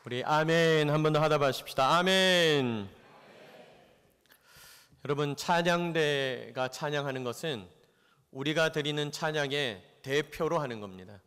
우리 아멘 한 번 더 하다 마십시다. 아멘. 여러분, 찬양대가 찬양하는 것은 우리가 드리는 찬양의 대표로 하는 겁니다.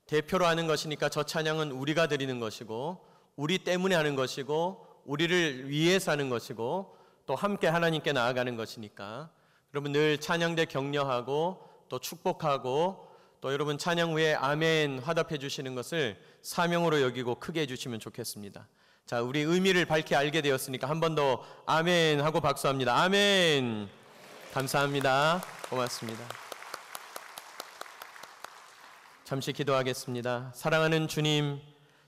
대표로 하는 것이니까 저 찬양은 우리가 드리는 것이고, 우리 때문에 하는 것이고, 우리를 위해서 하는 것이고, 또 함께 하나님께 나아가는 것이니까 여러분 늘 찬양대 격려하고 또 축복하고, 또 여러분 찬양 후에 아멘 화답해 주시는 것을 사명으로 여기고 크게 해주시면 좋겠습니다. 자, 우리 의미를 밝히 알게 되었으니까 한 번 더 아멘 하고 박수합니다. 아멘. 감사합니다. 고맙습니다. 잠시 기도하겠습니다. 사랑하는 주님,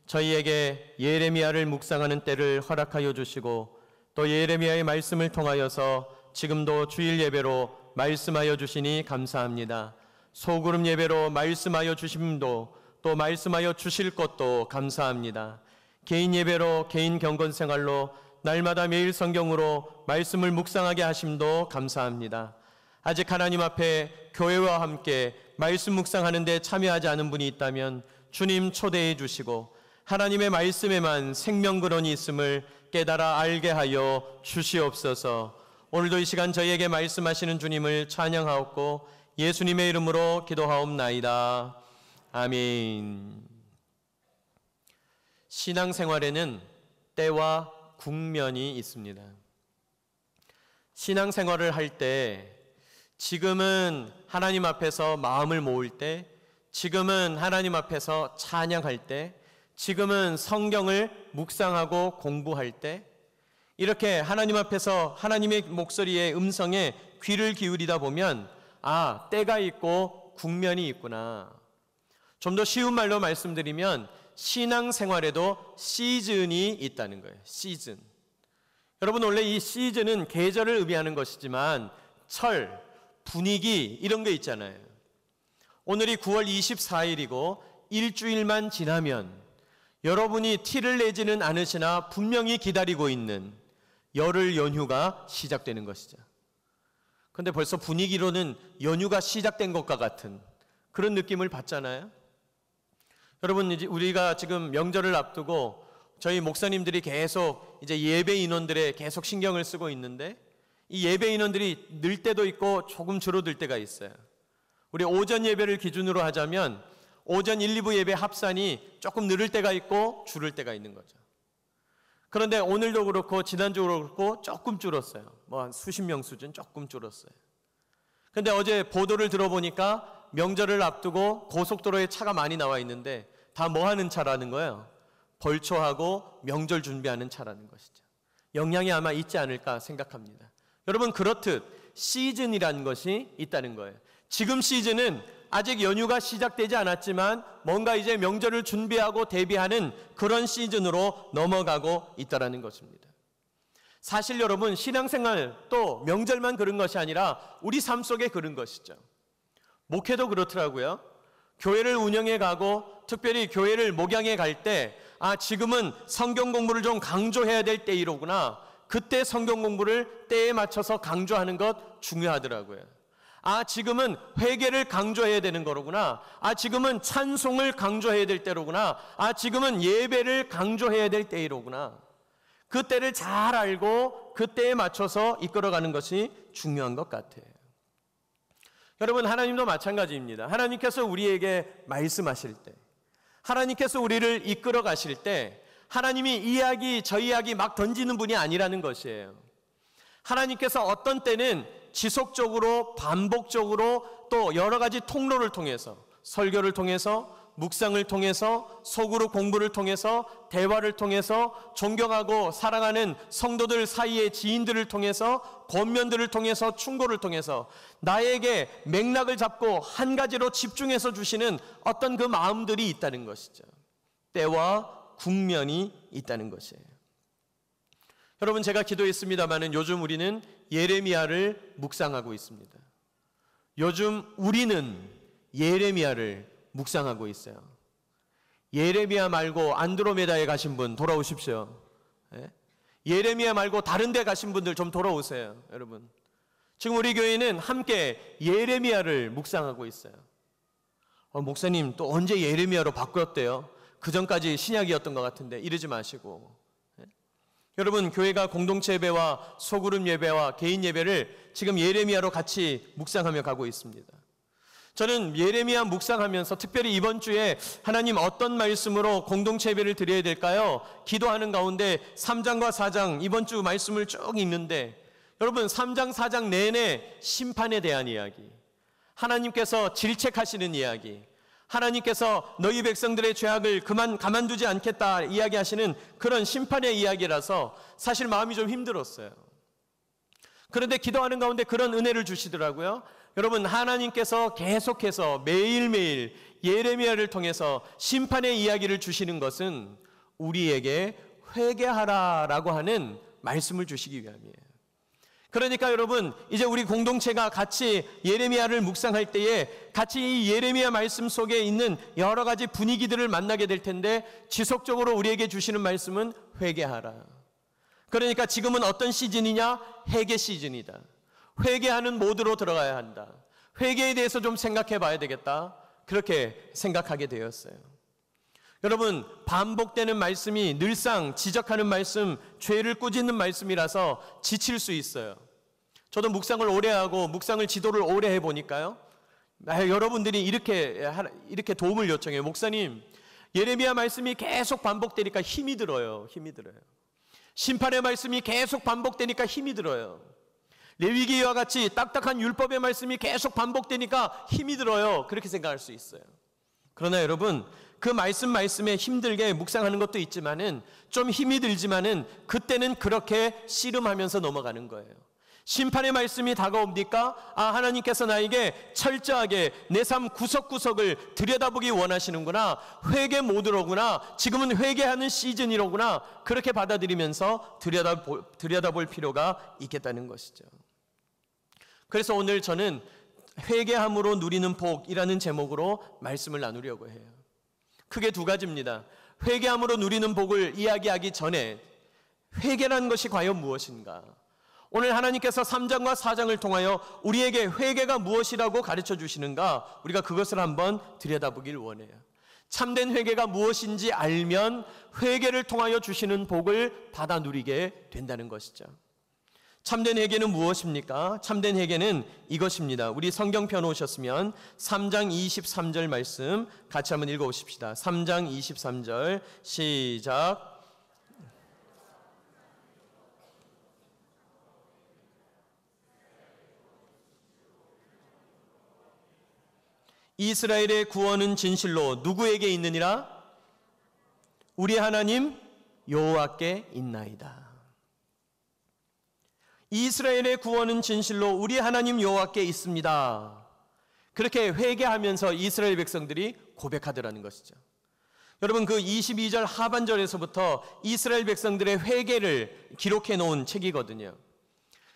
저희에게 예레미야를 묵상하는 때를 허락하여 주시고, 또 예레미야의 말씀을 통하여서 지금도 주일 예배로 말씀하여 주시니 감사합니다. 소그룹 예배로 말씀하여 주심도, 또 말씀하여 주실 것도 감사합니다. 개인 예배로, 개인 경건 생활로 날마다 매일 성경으로 말씀을 묵상하게 하심도 감사합니다. 아직 하나님 앞에 교회와 함께 말씀 묵상하는 데 참여하지 않은 분이 있다면 주님 초대해 주시고, 하나님의 말씀에만 생명근원이 있음을 깨달아 알게 하여 주시옵소서. 오늘도 이 시간 저희에게 말씀하시는 주님을 찬양하옵고 예수님의 이름으로 기도하옵나이다. 아멘. 신앙생활에는 때와 국면이 있습니다. 신앙생활을 할 때, 지금은 하나님 앞에서 마음을 모을 때, 지금은 하나님 앞에서 찬양할 때, 지금은 성경을 묵상하고 공부할 때, 이렇게 하나님 앞에서 하나님의 목소리의 음성에 귀를 기울이다 보면 때가 있고 국면이 있구나. 좀 더 쉬운 말로 말씀드리면 신앙생활에도 시즌이 있다는 거예요. 시즌. 여러분, 원래 이 시즌은 계절을 의미하는 것이지만 철, 분위기 이런 게 있잖아요. 오늘이 9월 24일이고 일주일만 지나면 여러분이 티를 내지는 않으시나 분명히 기다리고 있는 열흘 연휴가 시작되는 것이죠. 그런데 벌써 분위기로는 연휴가 시작된 것과 같은 그런 느낌을 받잖아요. 여러분, 이제 우리가 지금 명절을 앞두고 저희 목사님들이 계속 이제 예배 인원들에 계속 신경을 쓰고 있는데, 이 예배 인원들이 늘 때도 있고 조금 줄어들 때가 있어요. 우리 오전 예배를 기준으로 하자면 오전 1, 2부 예배 합산이 조금 늘을 때가 있고 줄을 때가 있는 거죠. 그런데 오늘도 그렇고 지난주도 그렇고 조금 줄었어요. 뭐 한 수십 명 수준 조금 줄었어요. 그런데 어제 보도를 들어보니까 명절을 앞두고 고속도로에 차가 많이 나와 있는데 다 뭐 하는 차라는 거예요? 벌초하고 명절 준비하는 차라는 것이죠. 영향이 아마 있지 않을까 생각합니다. 여러분, 그렇듯 시즌이라는 것이 있다는 거예요. 지금 시즌은 아직 연휴가 시작되지 않았지만 뭔가 이제 명절을 준비하고 대비하는 그런 시즌으로 넘어가고 있다는 것입니다. 사실 여러분, 신앙생활 또 명절만 그런 것이 아니라 우리 삶 속에 그런 것이죠. 목회도 그렇더라고요. 교회를 운영해 가고 특별히 교회를 목양해 갈 때 지금은 성경 공부를 좀 강조해야 될 때이로구나. 그때 성경 공부를 때에 맞춰서 강조하는 것 중요하더라고요. 지금은 회개를 강조해야 되는 거로구나. 지금은 찬송을 강조해야 될 때로구나. 지금은 예배를 강조해야 될 때이로구나. 그 때를 잘 알고 그 때에 맞춰서 이끌어가는 것이 중요한 것 같아요. 여러분, 하나님도 마찬가지입니다. 하나님께서 우리에게 말씀하실 때, 하나님께서 우리를 이끌어 가실 때 하나님이 저 이야기 막 던지는 분이 아니라는 것이에요. 하나님께서 어떤 때는 지속적으로 반복적으로 또 여러 가지 통로를 통해서, 설교를 통해서, 묵상을 통해서, 소그룹 공부를 통해서, 대화를 통해서, 존경하고 사랑하는 성도들 사이의 지인들을 통해서, 권면들을 통해서, 충고를 통해서 나에게 맥락을 잡고 한 가지로 집중해서 주시는 어떤 그 마음들이 있다는 것이죠. 때와 국면이 있다는 것이에요. 여러분, 제가 기도했습니다마는 요즘 우리는 예레미야를 묵상하고 있습니다. 요즘 우리는 예레미야를 묵상하고 있어요. 예레미야 말고 안드로메다에 가신 분 돌아오십시오. 예레미야 말고 다른 데 가신 분들 좀 돌아오세요. 여러분, 지금 우리 교회는 함께 예레미야를 묵상하고 있어요. 목사님 또 언제 예레미야로 바꾸었대요? 그전까지 신약이었던 것 같은데 이러지 마시고, 여러분, 교회가 공동체 예배와 소그룹 예배와 개인 예배를 지금 예레미야로 같이 묵상하며 가고 있습니다. 저는 예레미야 묵상하면서 특별히 이번 주에 하나님 어떤 말씀으로 공동체 예배를 드려야 될까요? 기도하는 가운데 3장과 4장 이번 주 말씀을 쭉 읽는데, 여러분 3장 4장 내내 심판에 대한 이야기, 하나님께서 질책하시는 이야기, 하나님께서 너희 백성들의 죄악을 가만두지 않겠다 이야기하시는 그런 심판의 이야기라서 사실 마음이 좀 힘들었어요. 그런데 기도하는 가운데 그런 은혜를 주시더라고요. 여러분, 하나님께서 계속해서 매일매일 예레미야를 통해서 심판의 이야기를 주시는 것은 우리에게 회개하라라고 하는 말씀을 주시기 위함이에요. 그러니까 여러분, 이제 우리 공동체가 같이 예레미야를 묵상할 때에 같이 이 예레미야 말씀 속에 있는 여러 가지 분위기들을 만나게 될 텐데, 지속적으로 우리에게 주시는 말씀은 회개하라. 그러니까 지금은 어떤 시즌이냐? 회개 시즌이다. 회개하는 모드로 들어가야 한다. 회개에 대해서 좀 생각해 봐야 되겠다. 그렇게 생각하게 되었어요. 여러분, 반복되는 말씀이 늘상 지적하는 말씀, 죄를 꾸짖는 말씀이라서 지칠 수 있어요. 저도 묵상을 오래 하고 묵상을 지도를 오래 해보니까요, 여러분들이 이렇게 도움을 요청해요. 목사님, 예레미야 말씀이 계속 반복되니까 힘이 들어요. 힘이 들어요. 심판의 말씀이 계속 반복되니까 힘이 들어요. 레위기와 같이 딱딱한 율법의 말씀이 계속 반복되니까 힘이 들어요. 그렇게 생각할 수 있어요. 그러나 여러분, 그 말씀에 힘들게 묵상하는 것도 있지만은, 좀 힘이 들지만은 그때는 그렇게 씨름하면서 넘어가는 거예요. 심판의 말씀이 다가옵니까? 하나님께서 나에게 철저하게 내 삶 구석구석을 들여다보기 원하시는구나, 회개 모드로구나, 지금은 회개하는 시즌이로구나, 그렇게 받아들이면서 들여다볼 필요가 있겠다는 것이죠. 그래서 오늘 저는 회개함으로 누리는 복이라는 제목으로 말씀을 나누려고 해요. 크게 두 가지입니다. 회개함으로 누리는 복을 이야기하기 전에 회개라는 것이 과연 무엇인가? 오늘 하나님께서 3장과 4장을 통하여 우리에게 회개가 무엇이라고 가르쳐 주시는가? 우리가 그것을 한번 들여다보길 원해요. 참된 회개가 무엇인지 알면 회개를 통하여 주시는 복을 받아 누리게 된다는 것이죠. 참된 회개는 무엇입니까? 참된 회개는 이것입니다. 우리 성경 펴 놓으셨으면 3장 23절 말씀 같이 한번 읽어보십시다. 3장 23절 시작. 이스라엘의 구원은 진실로 누구에게 있느니라? 우리 하나님 여호와께 있나이다. 이스라엘의 구원은 진실로 우리 하나님 여호와께 있습니다. 그렇게 회개하면서 이스라엘 백성들이 고백하더라는 것이죠. 여러분, 그 22절 하반절에서부터 이스라엘 백성들의 회개를 기록해 놓은 책이거든요.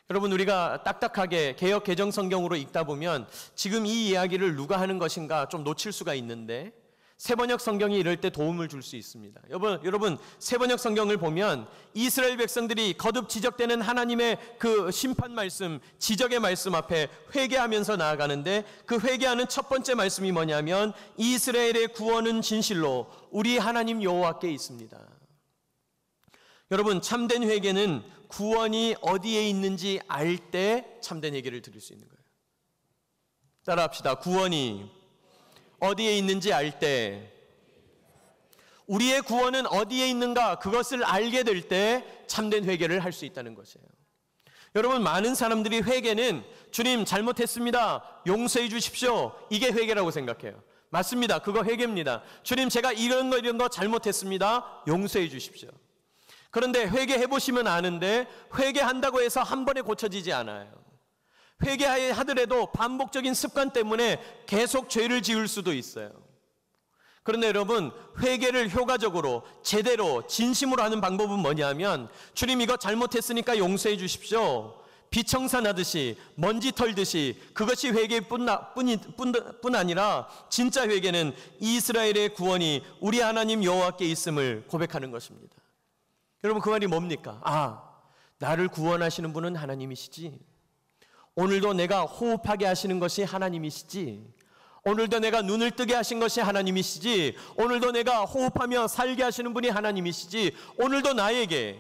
여러분, 우리가 딱딱하게 개역 개정 성경으로 읽다 보면 지금 이 이야기를 누가 하는 것인가 좀 놓칠 수가 있는데, 새번역 성경이 이럴 때 도움을 줄 수 있습니다. 여러분, 새번역 성경을 보면 이스라엘 백성들이 거듭 지적되는 하나님의 그 심판 말씀, 지적의 말씀 앞에 회개하면서 나아가는데, 그 회개하는 첫 번째 말씀이 뭐냐면 이스라엘의 구원은 진실로 우리 하나님 여호와께 있습니다. 여러분, 참된 회개는 구원이 어디에 있는지 알 때 참된 회개를 드릴 수 있는 거예요. 따라합시다. 구원이 어디에 있는지 알 때, 우리의 구원은 어디에 있는가 그것을 알게 될 때 참된 회개를 할 수 있다는 것이에요. 여러분, 많은 사람들이 회개는 주님 잘못했습니다, 용서해 주십시오, 이게 회개라고 생각해요. 맞습니다. 그거 회개입니다. 주님 제가 이런 거 잘못했습니다, 용서해 주십시오. 그런데 회개해 보시면 아는데 회개한다고 해서 한 번에 고쳐지지 않아요. 회개하더라도 반복적인 습관 때문에 계속 죄를 지을 수도 있어요. 그런데 여러분, 회개를 효과적으로 제대로 진심으로 하는 방법은 뭐냐면, 주님 이거 잘못했으니까 용서해 주십시오, 비청산하듯이 먼지 털듯이, 그것이 회개뿐 아니라 진짜 회개는 이스라엘의 구원이 우리 하나님 여호와께 있음을 고백하는 것입니다. 여러분, 그 말이 뭡니까? 나를 구원하시는 분은 하나님이시지, 오늘도 내가 호흡하게 하시는 것이 하나님이시지, 오늘도 내가 눈을 뜨게 하신 것이 하나님이시지, 오늘도 내가 호흡하며 살게 하시는 분이 하나님이시지, 오늘도 나에게,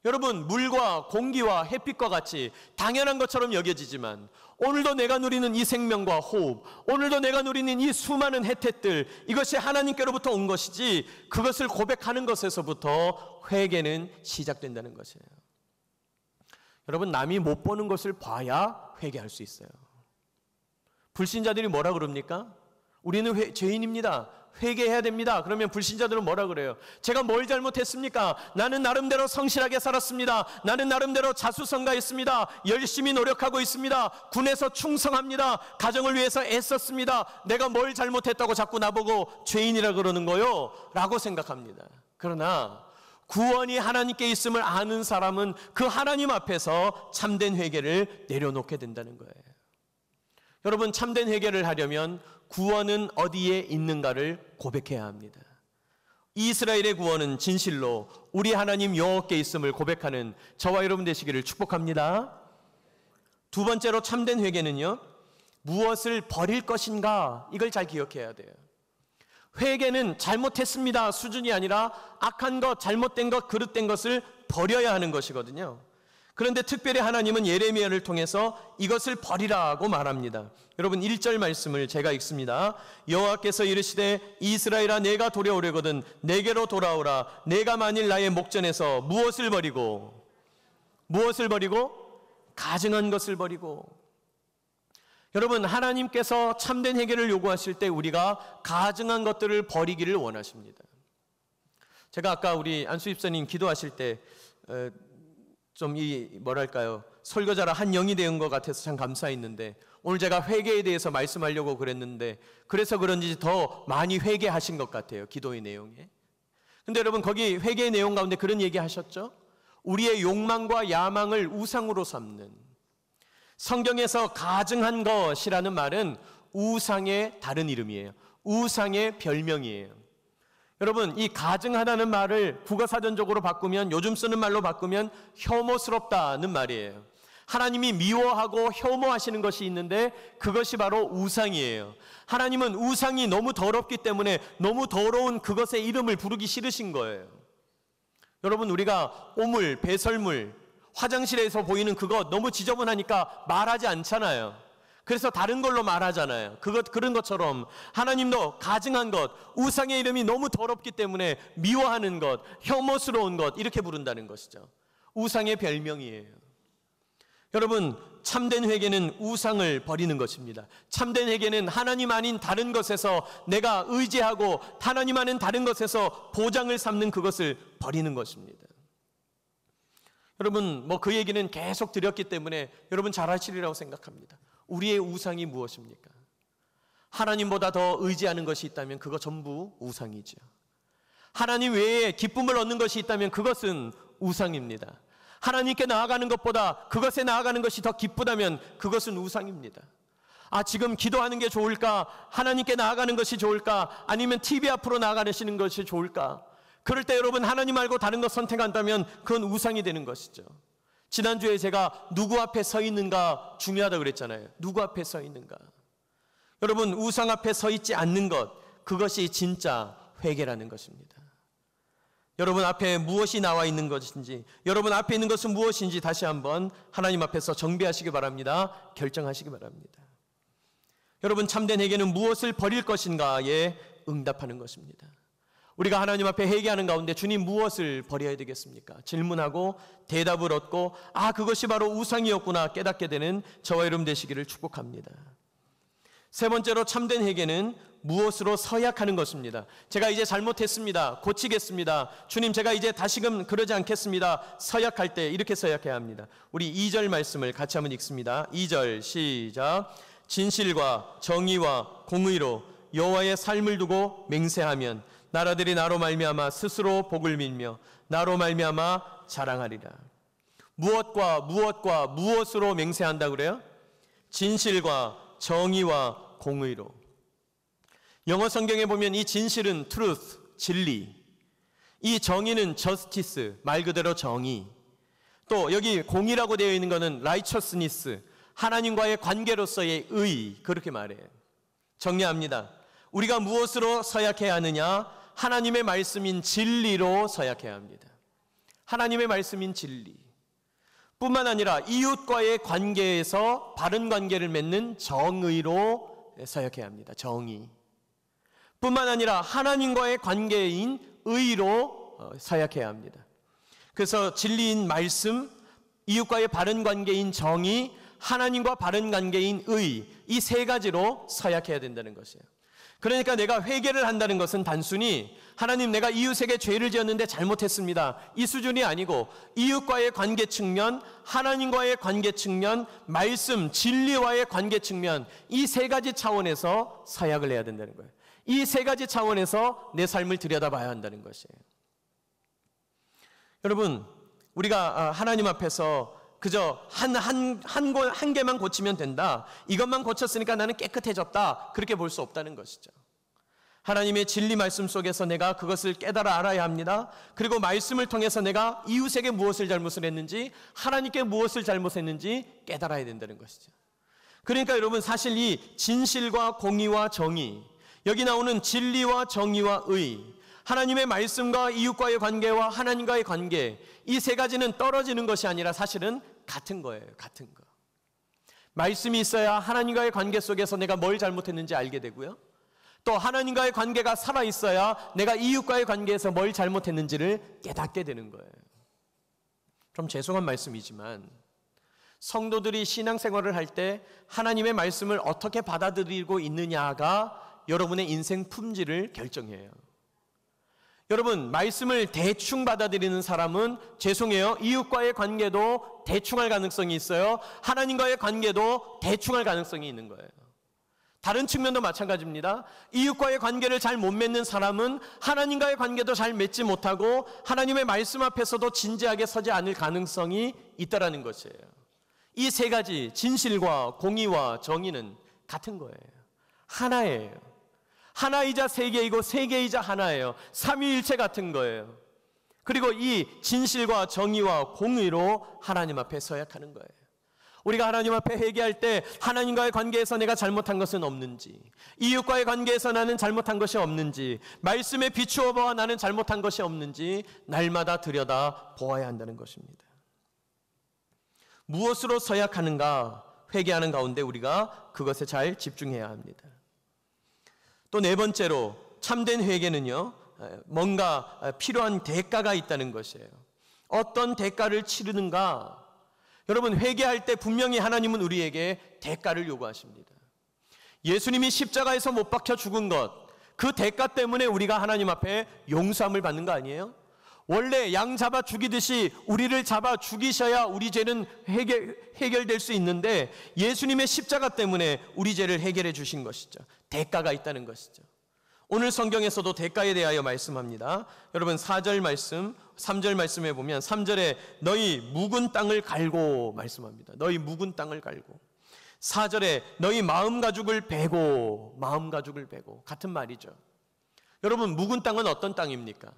여러분, 물과 공기와 햇빛과 같이 당연한 것처럼 여겨지지만 오늘도 내가 누리는 이 생명과 호흡, 오늘도 내가 누리는 이 수많은 혜택들, 이것이 하나님께로부터 온 것이지, 그것을 고백하는 것에서부터 회개는 시작된다는 것이에요. 여러분, 남이 못 보는 것을 봐야 회개할 수 있어요. 불신자들이 뭐라 그럽니까? 우리는 죄인입니다. 회개해야 됩니다. 그러면 불신자들은 뭐라 그래요? 제가 뭘 잘못했습니까? 나는 나름대로 성실하게 살았습니다. 나는 나름대로 자수성가했습니다. 열심히 노력하고 있습니다. 군에서 충성합니다. 가정을 위해서 애썼습니다. 내가 뭘 잘못했다고 자꾸 나보고 죄인이라 그러는 거요? 라고 생각합니다. 그러나 구원이 하나님께 있음을 아는 사람은 그 하나님 앞에서 참된 회개를 내려놓게 된다는 거예요. 여러분, 참된 회개를 하려면 구원은 어디에 있는가를 고백해야 합니다. 이스라엘의 구원은 진실로 우리 하나님 여호와께 있음을 고백하는 저와 여러분 되시기를 축복합니다. 두 번째로 참된 회개는요, 무엇을 버릴 것인가, 이걸 잘 기억해야 돼요. 회개는 잘못했습니다 수준이 아니라 악한 것, 잘못된 것, 그릇된 것을 버려야 하는 것이거든요. 그런데 특별히 하나님은 예레미야를 통해서 이것을 버리라고 말합니다. 여러분, 1절 말씀을 제가 읽습니다. 여호와께서 이르시되 이스라엘아, 내가 도래오려거든 내게로 돌아오라. 내가 만일 나의 목전에서 무엇을 버리고 가증한 것을 버리고. 여러분, 하나님께서 참된 회개를 요구하실 때 우리가 가증한 것들을 버리기를 원하십니다. 제가 아까 우리 안수 집사님 기도하실 때 좀 설교자라 한 영이 되는 것 같아서 참 감사했는데, 오늘 제가 회개에 대해서 말씀하려고 그랬는데 그래서 그런지 더 많이 회개하신 것 같아요, 기도의 내용에. 근데 여러분, 거기 회개의 내용 가운데 그런 얘기 하셨죠? 우리의 욕망과 야망을 우상으로 삼는. 성경에서 가증한 것이라는 말은 우상의 다른 이름이에요. 우상의 별명이에요. 여러분, 이 가증하다는 말을 국어사전적으로 바꾸면, 요즘 쓰는 말로 바꾸면 혐오스럽다는 말이에요. 하나님이 미워하고 혐오하시는 것이 있는데 그것이 바로 우상이에요. 하나님은 우상이 너무 더럽기 때문에 너무 더러운 그것의 이름을 부르기 싫으신 거예요. 여러분, 우리가 오물, 배설물, 화장실에서 보이는 그거 너무 지저분하니까 말하지 않잖아요. 그래서 다른 걸로 말하잖아요. 그런 것처럼 하나님도 가증한 것, 우상의 이름이 너무 더럽기 때문에 미워하는 것, 혐오스러운 것, 이렇게 부른다는 것이죠. 우상의 별명이에요. 여러분, 참된 회개는 우상을 버리는 것입니다. 참된 회개는 하나님 아닌 다른 것에서 내가 의지하고 하나님 아닌 다른 것에서 보장을 삼는 그것을 버리는 것입니다. 여러분, 그 얘기는 계속 드렸기 때문에 여러분 잘 아시리라고 생각합니다. 우리의 우상이 무엇입니까? 하나님보다 더 의지하는 것이 있다면 그거 전부 우상이죠. 하나님 외에 기쁨을 얻는 것이 있다면 그것은 우상입니다. 하나님께 나아가는 것보다 그것에 나아가는 것이 더 기쁘다면 그것은 우상입니다. 지금 기도하는 게 좋을까? 하나님께 나아가는 것이 좋을까? 아니면 TV 앞으로 나아가시는 것이 좋을까? 그럴 때 여러분, 하나님 말고 다른 것 선택한다면 그건 우상이 되는 것이죠. 지난주에 제가 누구 앞에 서 있는가 중요하다고 그랬잖아요. 누구 앞에 서 있는가. 여러분, 우상 앞에 서 있지 않는 것, 그것이 진짜 회개라는 것입니다. 여러분 앞에 무엇이 나와 있는 것인지, 여러분 앞에 있는 것은 무엇인지 다시 한번 하나님 앞에서 정비하시기 바랍니다. 결정하시기 바랍니다. 여러분, 참된 회개는 무엇을 버릴 것인가에 응답하는 것입니다. 우리가 하나님 앞에 회개하는 가운데 주님 무엇을 버려야 되겠습니까? 질문하고 대답을 얻고 그것이 바로 우상이었구나 깨닫게 되는 저와 여러분 되시기를 축복합니다. 세 번째로 참된 회개는 무엇으로 서약하는 것입니다. 제가 이제 잘못했습니다. 고치겠습니다. 주님, 제가 이제 다시금 그러지 않겠습니다. 서약할 때 이렇게 서약해야 합니다. 우리 2절 말씀을 같이 한번 읽습니다. 2절 시작. 진실과 정의와 공의로 여호와의 삶을 두고 맹세하면 나라들이 나로 말미암아 스스로 복을 빌며 나로 말미암아 자랑하리라. 무엇으로 맹세한다 그래요? 진실과 정의와 공의로. 영어 성경에 보면 이 진실은 truth, 진리, 이 정의는 justice, 말 그대로 정의, 또 여기 공의라고 되어 있는 것은 righteousness, 하나님과의 관계로서의 의, 그렇게 말해요. 정리합니다. 우리가 무엇으로 서약해야 하느냐? 하나님의 말씀인 진리로 서약해야 합니다. 하나님의 말씀인 진리. 뿐만 아니라 이웃과의 관계에서 바른 관계를 맺는 정의로 서약해야 합니다. 정의. 뿐만 아니라 하나님과의 관계인 의로 서약해야 합니다. 그래서 진리인 말씀, 이웃과의 바른 관계인 정의, 하나님과 바른 관계인 의, 이 세 가지로 서약해야 된다는 것이에요. 그러니까 내가 회개를 한다는 것은 단순히 하나님, 내가 이웃에게 죄를 지었는데 잘못했습니다, 이 수준이 아니고 이웃과의 관계 측면, 하나님과의 관계 측면, 말씀, 진리와의 관계 측면, 이 세 가지 차원에서 서약을 해야 된다는 거예요. 이 세 가지 차원에서 내 삶을 들여다봐야 한다는 것이에요. 여러분, 우리가 하나님 앞에서 그저 한 개만 고치면 된다, 이것만 고쳤으니까 나는 깨끗해졌다, 그렇게 볼 수 없다는 것이죠. 하나님의 진리 말씀 속에서 내가 그것을 깨달아 알아야 합니다. 그리고 말씀을 통해서 내가 이웃에게 무엇을 잘못을 했는지, 하나님께 무엇을 잘못했는지 깨달아야 된다는 것이죠. 그러니까 여러분, 사실 이 진실과 공의와 정의, 여기 나오는 진리와 정의와 의, 하나님의 말씀과 이웃과의 관계와 하나님과의 관계, 이 세 가지는 떨어지는 것이 아니라 사실은 같은 거예요. 같은 거. 말씀이 있어야 하나님과의 관계 속에서 내가 뭘 잘못했는지 알게 되고요, 또 하나님과의 관계가 살아있어야 내가 이웃과의 관계에서 뭘 잘못했는지를 깨닫게 되는 거예요. 좀 죄송한 말씀이지만 성도들이 신앙생활을 할 때 하나님의 말씀을 어떻게 받아들이고 있느냐가 여러분의 인생 품질을 결정해요. 여러분, 말씀을 대충 받아들이는 사람은 죄송해요, 이웃과의 관계도 대충할 가능성이 있어요. 하나님과의 관계도 대충할 가능성이 있는 거예요. 다른 측면도 마찬가지입니다. 이웃과의 관계를 잘 못 맺는 사람은 하나님과의 관계도 잘 맺지 못하고 하나님의 말씀 앞에서도 진지하게 서지 않을 가능성이 있다라는 것이에요. 이 세 가지, 진실과 공의와 정의는 같은 거예요. 하나예요. 하나이자 세계이고 세계이자 하나예요. 삼위일체 같은 거예요. 그리고 이 진실과 정의와 공의로 하나님 앞에 서약하는 거예요. 우리가 하나님 앞에 회개할 때 하나님과의 관계에서 내가 잘못한 것은 없는지, 이웃과의 관계에서 나는 잘못한 것이 없는지, 말씀에 비추어 보아 나는 잘못한 것이 없는지 날마다 들여다 보아야 한다는 것입니다. 무엇으로 서약하는가? 회개하는 가운데 우리가 그것에 잘 집중해야 합니다. 또 네 번째로, 참된 회개는요, 뭔가 필요한 대가가 있다는 것이에요. 어떤 대가를 치르는가? 여러분, 회개할 때 분명히 하나님은 우리에게 대가를 요구하십니다. 예수님이 십자가에서 못 박혀 죽은 것, 그 대가 때문에 우리가 하나님 앞에 용서함을 받는 거 아니에요? 원래 양 잡아 죽이듯이 우리를 잡아 죽이셔야 우리 죄는 해결될 수 있는데 예수님의 십자가 때문에 우리 죄를 해결해 주신 것이죠. 대가가 있다는 것이죠. 오늘 성경에서도 대가에 대하여 말씀합니다. 여러분, 4절 말씀, 3절 말씀에 보면 3절에 너희 묵은 땅을 갈고 말씀합니다. 너희 묵은 땅을 갈고. 4절에 너희 마음 가죽을 베고, 마음 가죽을 베고, 같은 말이죠. 여러분, 묵은 땅은 어떤 땅입니까?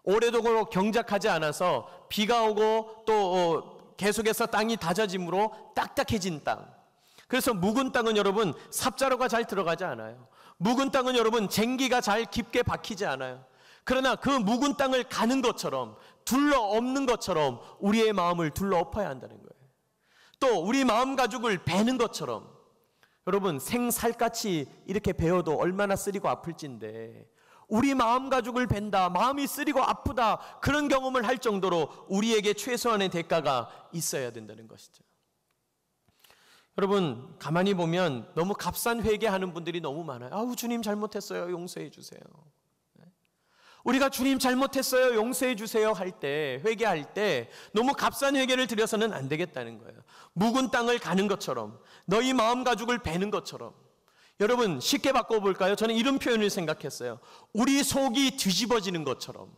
오래도록 경작하지 않아서 비가 오고 또 계속해서 땅이 다져짐으로 딱딱해진 땅. 그래서 묵은 땅은 여러분 삽자루가 잘 들어가지 않아요. 묵은 땅은 여러분 쟁기가 잘 깊게 박히지 않아요. 그러나 그 묵은 땅을 가는 것처럼, 둘러엎는 것처럼 우리의 마음을 둘러엎어야 한다는 거예요. 또 우리 마음 가죽을 베는 것처럼, 여러분 생살같이 이렇게 베어도 얼마나 쓰리고 아플진데 우리 마음 가죽을 벤다, 마음이 쓰리고 아프다, 그런 경험을 할 정도로 우리에게 최소한의 대가가 있어야 된다는 것이죠. 여러분, 가만히 보면 너무 값싼 회개하는 분들이 너무 많아요. 아우, 주님 잘못했어요, 용서해 주세요. 우리가 주님 잘못했어요, 용서해 주세요 할 때, 회개할 때 너무 값싼 회개를 드려서는 안 되겠다는 거예요. 묵은 땅을 가는 것처럼, 너희 마음 가죽을 베는 것처럼. 여러분, 쉽게 바꿔볼까요? 저는 이런 표현을 생각했어요. 우리 속이 뒤집어지는 것처럼,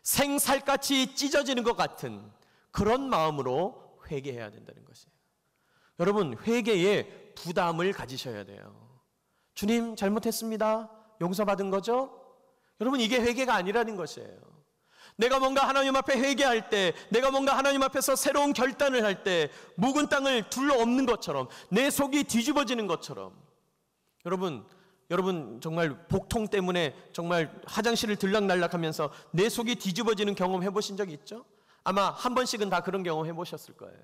생살같이 찢어지는 것 같은 그런 마음으로 회개해야 된다는 것이에요. 여러분, 회개에 부담을 가지셔야 돼요. 주님 잘못했습니다, 용서받은 거죠? 여러분, 이게 회개가 아니라는 것이에요. 내가 뭔가 하나님 앞에 회개할 때, 내가 뭔가 하나님 앞에서 새로운 결단을 할 때 묵은 땅을 둘러엎는 것처럼, 내 속이 뒤집어지는 것처럼, 여러분 여러분 정말 복통 때문에 정말 화장실을 들락날락하면서 내 속이 뒤집어지는 경험 해보신 적 있죠? 아마 한 번씩은 다 그런 경험 해보셨을 거예요.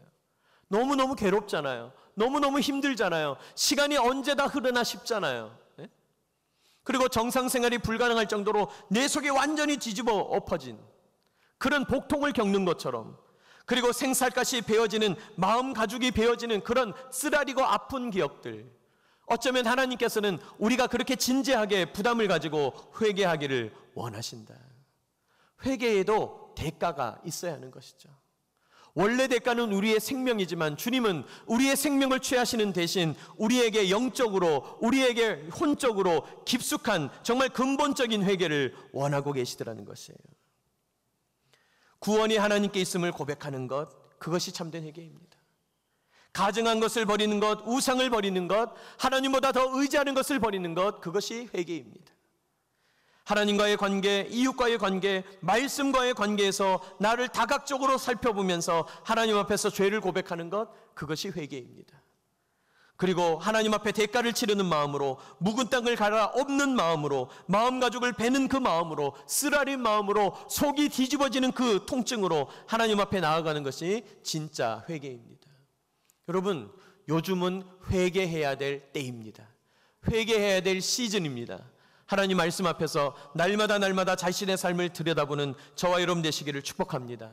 너무너무 괴롭잖아요. 너무너무 힘들잖아요. 시간이 언제 다 흐르나 싶잖아요. 네? 그리고 정상생활이 불가능할 정도로 내 속이 완전히 뒤집어 엎어진 그런 복통을 겪는 것처럼, 그리고 생살같이 베어지는, 마음 가죽이 베어지는 그런 쓰라리고 아픈 기억들, 어쩌면 하나님께서는 우리가 그렇게 진지하게 부담을 가지고 회개하기를 원하신다. 회개에도 대가가 있어야 하는 것이죠. 원래 대가는 우리의 생명이지만 주님은 우리의 생명을 취하시는 대신 우리에게 영적으로, 우리에게 혼적으로 깊숙한 정말 근본적인 회개를 원하고 계시더라는 것이에요. 구원이 하나님께 있음을 고백하는 것, 그것이 참된 회개입니다. 가증한 것을 버리는 것, 우상을 버리는 것, 하나님보다 더 의지하는 것을 버리는 것, 그것이 회개입니다. 하나님과의 관계, 이웃과의 관계, 말씀과의 관계에서 나를 다각적으로 살펴보면서 하나님 앞에서 죄를 고백하는 것, 그것이 회개입니다. 그리고 하나님 앞에 대가를 치르는 마음으로, 묵은 땅을 갈아엎는 마음으로, 마음 가죽을 베는 그 마음으로, 쓰라린 마음으로, 속이 뒤집어지는 그 통증으로 하나님 앞에 나아가는 것이 진짜 회개입니다. 여러분, 요즘은 회개해야 될 때입니다. 회개해야 될 시즌입니다. 하나님 말씀 앞에서 날마다 자신의 삶을 들여다보는 저와 여러분 되시기를 축복합니다.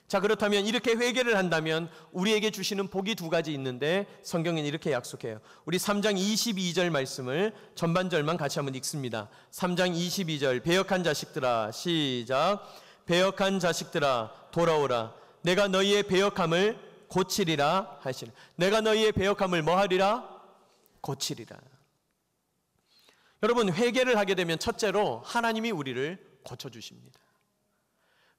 자, 그렇다면 이렇게 회개를 한다면 우리에게 주시는 복이 두 가지 있는데 성경은 이렇게 약속해요. 우리 3장 22절 말씀을 전반절만 같이 한번 읽습니다. 3장 22절, 배역한 자식들아, 시작. 배역한 자식들아 돌아오라. 내가 너희의 배역함을 고치리라 하시라. 내가 너희의 배역함을 뭐 하리라? 고치리라. 여러분, 회개를 하게 되면 첫째로 하나님이 우리를 고쳐주십니다.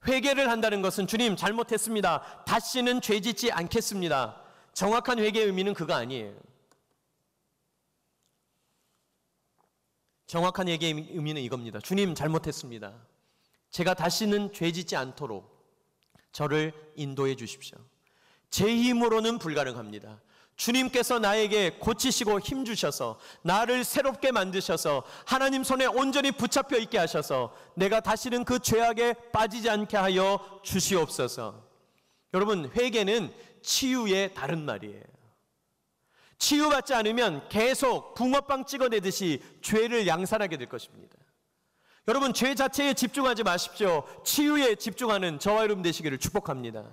회개를 한다는 것은 주님 잘못했습니다, 다시는 죄 짓지 않겠습니다. 정확한 회개의 의미는 그거 아니에요. 정확한 회개의 의미는 이겁니다. 주님 잘못했습니다. 제가 다시는 죄 짓지 않도록 저를 인도해 주십시오. 제 힘으로는 불가능합니다. 주님께서 나에게 고치시고 힘주셔서 나를 새롭게 만드셔서 하나님 손에 온전히 붙잡혀 있게 하셔서 내가 다시는 그 죄악에 빠지지 않게 하여 주시옵소서. 여러분, 회개는 치유의 다른 말이에요. 치유받지 않으면 계속 붕어빵 찍어내듯이 죄를 양산하게 될 것입니다. 여러분, 죄 자체에 집중하지 마십시오. 치유에 집중하는 저와 여러분 되시기를 축복합니다.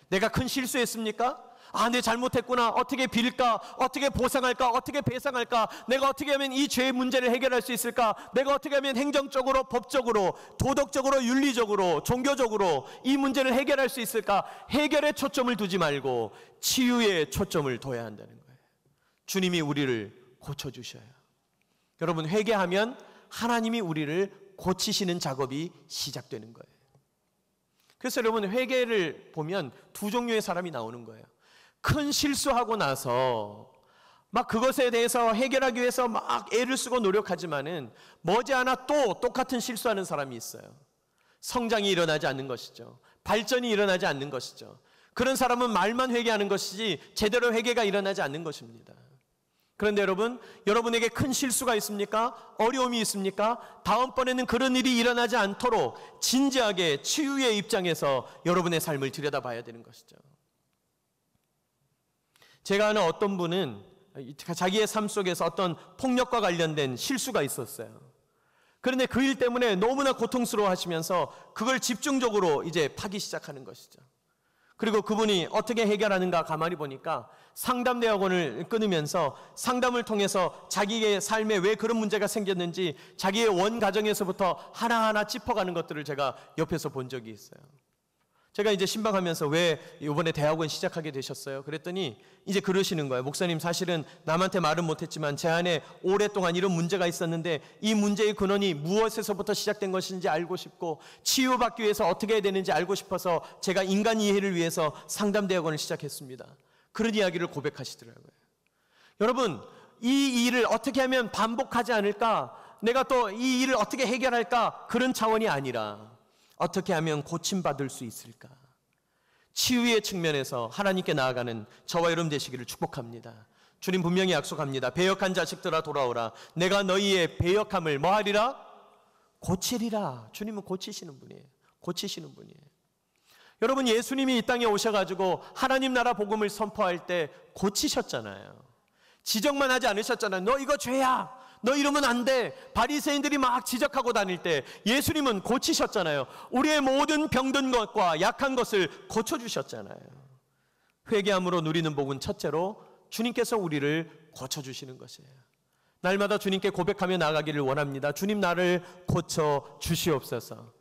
내가 큰 실수했습니까? 내 잘못했구나. 어떻게 빌까? 어떻게 보상할까? 어떻게 배상할까? 내가 어떻게 하면 이 죄의 문제를 해결할 수 있을까? 내가 어떻게 하면 행정적으로, 법적으로, 도덕적으로, 윤리적으로, 종교적으로 이 문제를 해결할 수 있을까? 해결에 초점을 두지 말고 치유에 초점을 둬야 한다는 거예요. 주님이 우리를 고쳐주셔요. 여러분, 회개하면 하나님이 우리를 고치시는 작업이 시작되는 거예요. 그래서 여러분, 회개를 보면 두 종류의 사람이 나오는 거예요. 큰 실수하고 나서 막 그것에 대해서 해결하기 위해서 막 애를 쓰고 노력하지만은 머지않아 또 똑같은 실수하는 사람이 있어요. 성장이 일어나지 않는 것이죠. 발전이 일어나지 않는 것이죠. 그런 사람은 말만 회개하는 것이지 제대로 회개가 일어나지 않는 것입니다. 그런데 여러분, 여러분에게 큰 실수가 있습니까? 어려움이 있습니까? 다음번에는 그런 일이 일어나지 않도록 진지하게 치유의 입장에서 여러분의 삶을 들여다봐야 되는 것이죠. 제가 아는 어떤 분은 자기의 삶 속에서 어떤 폭력과 관련된 실수가 있었어요. 그런데 그 일 때문에 너무나 고통스러워 하시면서 그걸 집중적으로 이제 파기 시작하는 것이죠. 그리고 그분이 어떻게 해결하는가 가만히 보니까 상담대학원을 끊으면서 상담을 통해서 자기의 삶에 왜 그런 문제가 생겼는지 자기의 원 가정에서부터 하나하나 짚어가는 것들을 제가 옆에서 본 적이 있어요. 제가 이제 신방하면서 왜 이번에 대학원 시작하게 되셨어요? 그랬더니 이제 그러시는 거예요. 목사님, 사실은 남한테 말은 못했지만 제 안에 오랫동안 이런 문제가 있었는데 이 문제의 근원이 무엇에서부터 시작된 것인지 알고 싶고 치유받기 위해서 어떻게 해야 되는지 알고 싶어서 제가 인간 이해를 위해서 상담대학원을 시작했습니다. 그런 이야기를 고백하시더라고요. 여러분, 이 일을 어떻게 하면 반복하지 않을까? 내가 또 이 일을 어떻게 해결할까? 그런 차원이 아니라 어떻게 하면 고침받을 수 있을까? 치유의 측면에서 하나님께 나아가는 저와 여러분 되시기를 축복합니다. 주님 분명히 약속합니다. 배역한 자식들아 돌아오라. 내가 너희의 배역함을 뭐 하리라? 고치리라. 주님은 고치시는 분이에요. 고치시는 분이에요. 여러분, 예수님이 이 땅에 오셔가지고 하나님 나라 복음을 선포할 때 고치셨잖아요. 지적만 하지 않으셨잖아요. 너 이거 죄야. 너 이러면 안 돼. 바리새인들이 막 지적하고 다닐 때 예수님은 고치셨잖아요. 우리의 모든 병든 것과 약한 것을 고쳐주셨잖아요. 회개함으로 누리는 복은 첫째로 주님께서 우리를 고쳐주시는 것이에요. 날마다 주님께 고백하며 나아가기를 원합니다. 주님, 나를 고쳐 주시옵소서.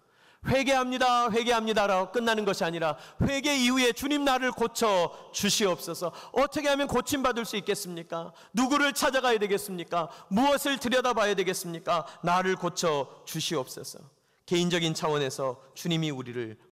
회개합니다, 회개합니다라고 끝나는 것이 아니라 회개 이후에 주님, 나를 고쳐 주시옵소서. 어떻게 하면 고침받을 수 있겠습니까? 누구를 찾아가야 되겠습니까? 무엇을 들여다봐야 되겠습니까? 나를 고쳐 주시옵소서. 개인적인 차원에서 주님이 우리를